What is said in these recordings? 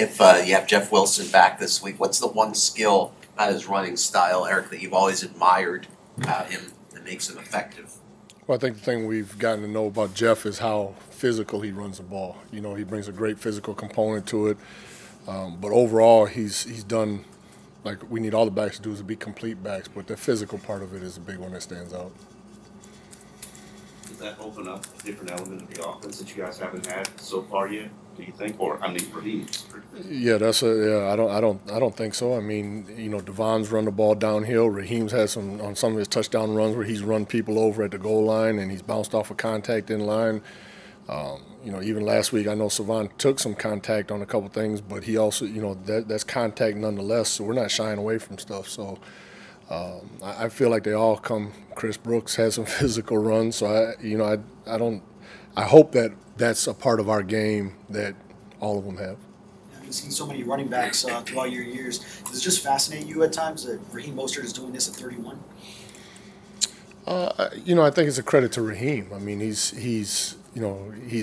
if you have Jeff Wilson back this week, what's the one skill about his running style, Eric, that you've always admired about him that makes him effective? Well, I think the thing we've gotten to know about Jeff is how physical he runs the ball. You know, he brings a great physical component to it. But overall, he's done, like we need all the backs to do is to be complete backs, but the physical part of it is a big one that stands out. Does that open up a different element of the offense that you guys haven't had so far yet? Do you think, or I mean, Raheem? Yeah, I don't think so. I mean, you know, Devon's run the ball downhill. Raheem's had on some of his touchdown runs where he's run people over at the goal line and he's bounced off of contact in line. You know, even last week I know Savon took some contact on a couple things, but he also, you know, that's contact nonetheless. So we're not shying away from stuff. So I feel like they all come. Chris Brooks has some physical runs, so I hope that that's a part of our game that all of them have. You've seen so many running backs throughout your years. Does it just fascinate you at times that Raheem Mostert is doing this at 31? You know, I think it's a credit to Raheem. I mean, he's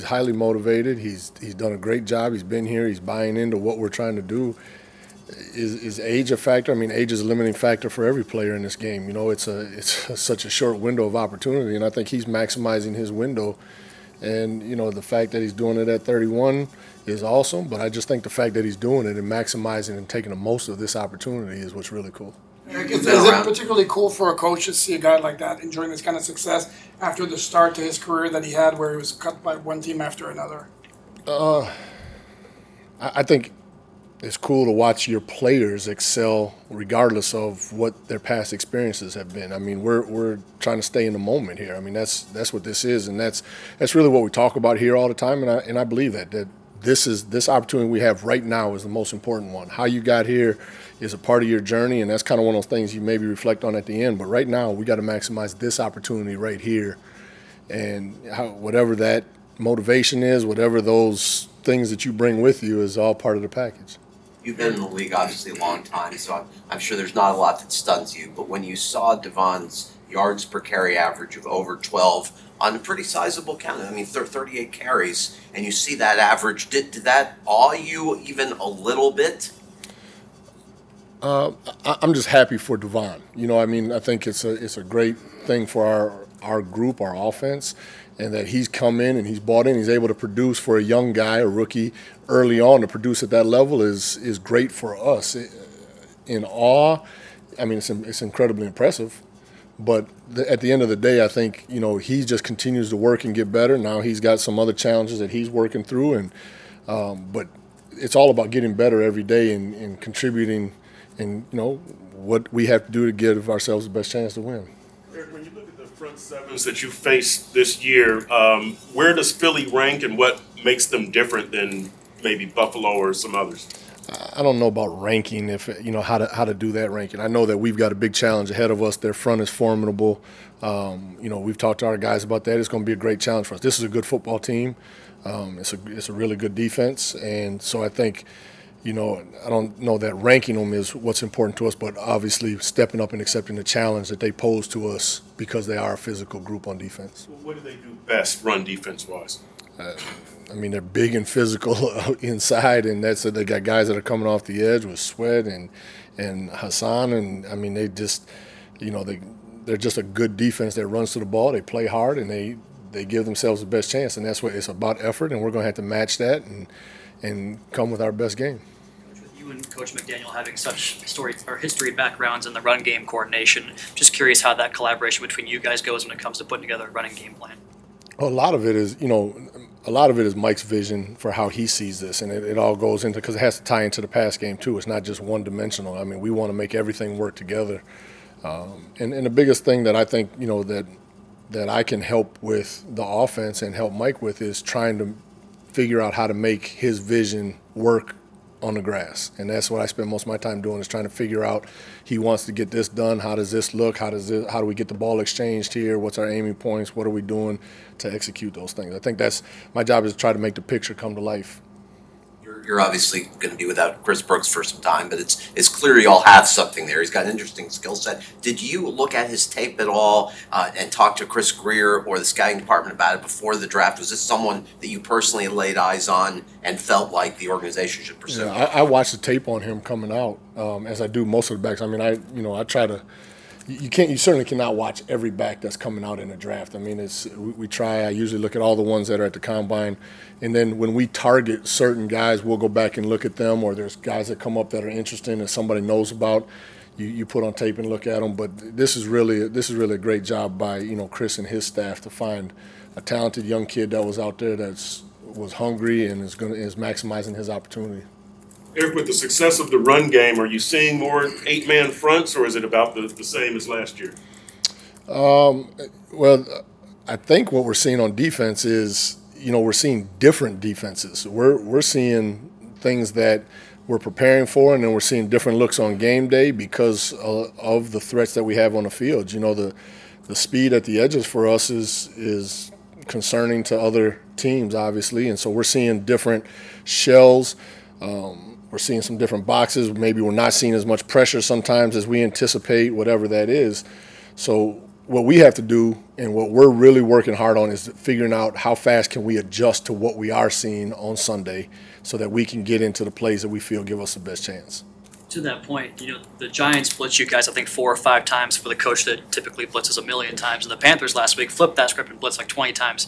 highly motivated. He's done a great job. He's been here. He's buying into what we're trying to do. Is age a factor? I mean, age is a limiting factor for every player in this game. You know, it's such a short window of opportunity, and I think he's maximizing his window. And, you know, the fact that he's doing it at 31 is awesome, but I just think the fact that he's doing it and maximizing and taking the most of this opportunity is what's really cool. Eric, is it particularly cool for a coach to see a guy like that enjoying this kind of success after the start to his career that he had where he was cut by one team after another? I think it's cool to watch your players excel regardless of what their past experiences have been. I mean, we're trying to stay in the moment here. I mean, that's what this is, and that's really what we talk about here all the time. And I believe that this opportunity we have right now is the most important one. How you got here is a part of your journey, and that's kind of one of those things you maybe reflect on at the end. But right now, we got to maximize this opportunity right here, and whatever that motivation is, whatever those things that you bring with you, is all part of the package. You've been in the league obviously a long time, so I'm sure there's not a lot that stuns you. But when you saw Devon's yards per carry average of over 12 on a pretty sizable count, I mean 38 carries, and you see that average, did that awe you even a little bit? I'm just happy for Devon. You know, I mean, I think it's a great thing for our group, our offense, and that he's come in and he's bought in. He's able to produce for a young guy, a rookie, early on to produce at that level is great for us. In awe, I mean, it's incredibly impressive. But at the end of the day, I think, you know, he just continues to work and get better. Now he's got some other challenges that he's working through, and but it's all about getting better every day and contributing, and you know what we have to do to give ourselves the best chance to win. When you look at the front sevens that you faced this year, where does Philly rank, and what makes them different than maybe Buffalo or some others? I don't know about ranking, if you know how to do that ranking. I know that we've got a big challenge ahead of us. Their front is formidable. You know, we've talked to our guys about that. It's going to be a great challenge for us. This is a good football team. It's a really good defense, and so I think, you know, I don't know that ranking them is what's important to us, but obviously stepping up and accepting the challenge that they pose to us because they are a physical group on defense. Well, what do they do best, run defense-wise? I mean, they're big and physical inside, and they got guys that are coming off the edge with Sweat and Hassan, and I mean, they just, you know, they're just a good defense that runs to the ball. They play hard, and they give themselves the best chance, and that's what it's about, effort, and we're going to have to match that and come with our best game. You and Coach McDaniel having such history backgrounds in the run game coordination, just curious how that collaboration between you guys goes when it comes to putting together a running game plan. Well, a lot of it is Mike's vision for how he sees this, and it all goes into, because it has to tie into the pass game too. It's not just one-dimensional. I mean, we want to make everything work together. And the biggest thing that I think, you know, that I can help with the offense and help Mike with is trying to figure out how to make his vision work on the grass. And that's what I spend most of my time doing, is trying to figure out, he wants to get this done, how does this look, how do we get the ball exchanged here, what's our aiming points, what are we doing to execute those things. I think that's my job, is to try to make the picture come to life. Your you're obviously going to be without Chris Brooks for some time, but it's clear you all have something there. He's got an interesting skill set. Did you look at his tape at all and talk to Chris Greer or the scouting department about it before the draft? Was this someone that you personally laid eyes on and felt like the organization should pursue? Yeah, I watched the tape on him coming out, as I do most of the backs. I mean, I try to. You certainly cannot watch every back that's coming out in the draft. I mean, we try. I usually look at all the ones that are at the combine, and then when we target certain guys, we'll go back and look at them. Or there's guys that come up that are interesting that somebody knows about. You put on tape and look at them. But this is really a great job by Chris and his staff to find a talented young kid that was out there was hungry and is maximizing his opportunity. Eric, with the success of the run game, are you seeing more 8-man fronts, or is it about the same as last year? Well, I think what we're seeing on defense is, we're seeing different defenses. We're seeing things that we're preparing for, and then we're seeing different looks on game day because of the threats that we have on the field. The speed at the edges for us is concerning to other teams, obviously, and so we're seeing different shells. We're seeing some different boxes. Maybe we're not seeing as much pressure sometimes as we anticipate, whatever that is. So what we have to do and what we're really working hard on is figuring out how fast can we adjust to what we are seeing on Sunday so that we can get into the plays that we feel give us the best chance. To that point, the Giants blitz you guys, I think, 4 or 5 times for the coach that typically blitzes 1,000,000 times. And the Panthers last week flipped that script and blitzed like 20 times.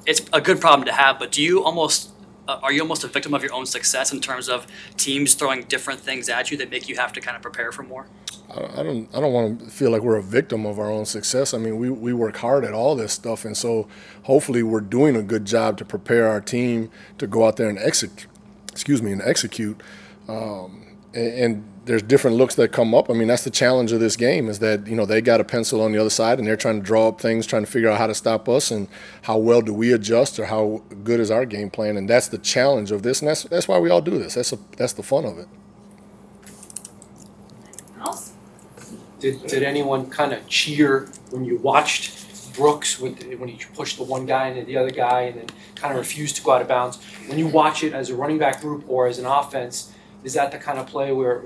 It's a good problem to have, but are you almost a victim of your own success in terms of teams throwing different things at you that make you have to kind of prepare for more? I don't want to feel like we're a victim of our own success. I mean, we work hard at all this stuff, and so hopefully we're doing a good job to prepare our team to go out there and execute. And there's different looks that come up. I mean, that's the challenge of this game is that, they got a pencil on the other side and they're trying to draw up things, trying to figure out how to stop us and how well do we adjust or how good is our game plan. And that's the challenge of this, and that's why we all do this. That's the fun of it. Did anyone kind of cheer when you watched Brooks when he pushed the one guy into the other guy and then kind of refused to go out of bounds? When you watch it as a running back group or as an offense, is that the kind of play where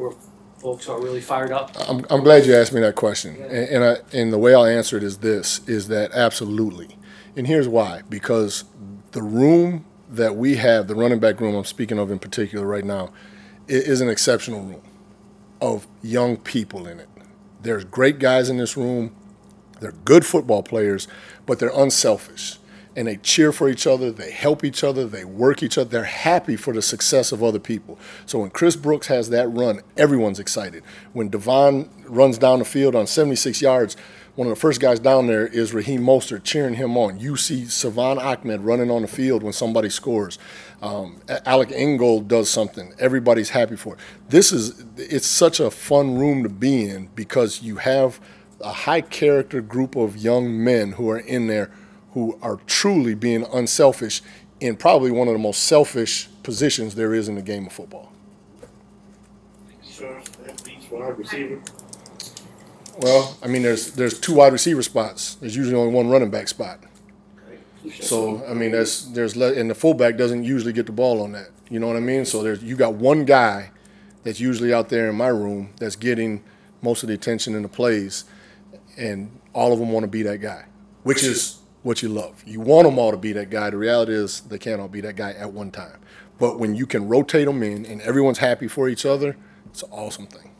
folks are really fired up? I'm glad you asked me that question, and the way I'll answer it is that absolutely, and here's why: because the room that we have, the running back room I'm speaking of in particular right now, is an exceptional room of young people in it. There's great guys in this room. They're good football players, but they're unselfish. And they cheer for each other, they help each other, they work each other. They're happy for the success of other people. So when Chris Brooks has that run, everyone's excited. When Devon runs down the field on 76 yards, one of the first guys down there is Raheem Mostert cheering him on. You see Savon Ahmed running on the field when somebody scores. Alec Ingold does something. Everybody's happy for it. It's such a fun room to be in because you have a high-character group of young men who are in there who are truly being unselfish in probably one of the most selfish positions there is in the game of football. Wide receiver. Well, I mean, there's 2 wide receiver spots. There's usually only 1 running back spot. So, I mean, and the fullback doesn't usually get the ball on that. You know what I mean? So you got 1 guy that's usually out there in my room that's getting most of the attention in the plays, and all of them want to be that guy, which is what you love. You want them all to be that guy. The reality is they can't all be that guy at one time. But when you can rotate them in and everyone's happy for each other, it's an awesome thing.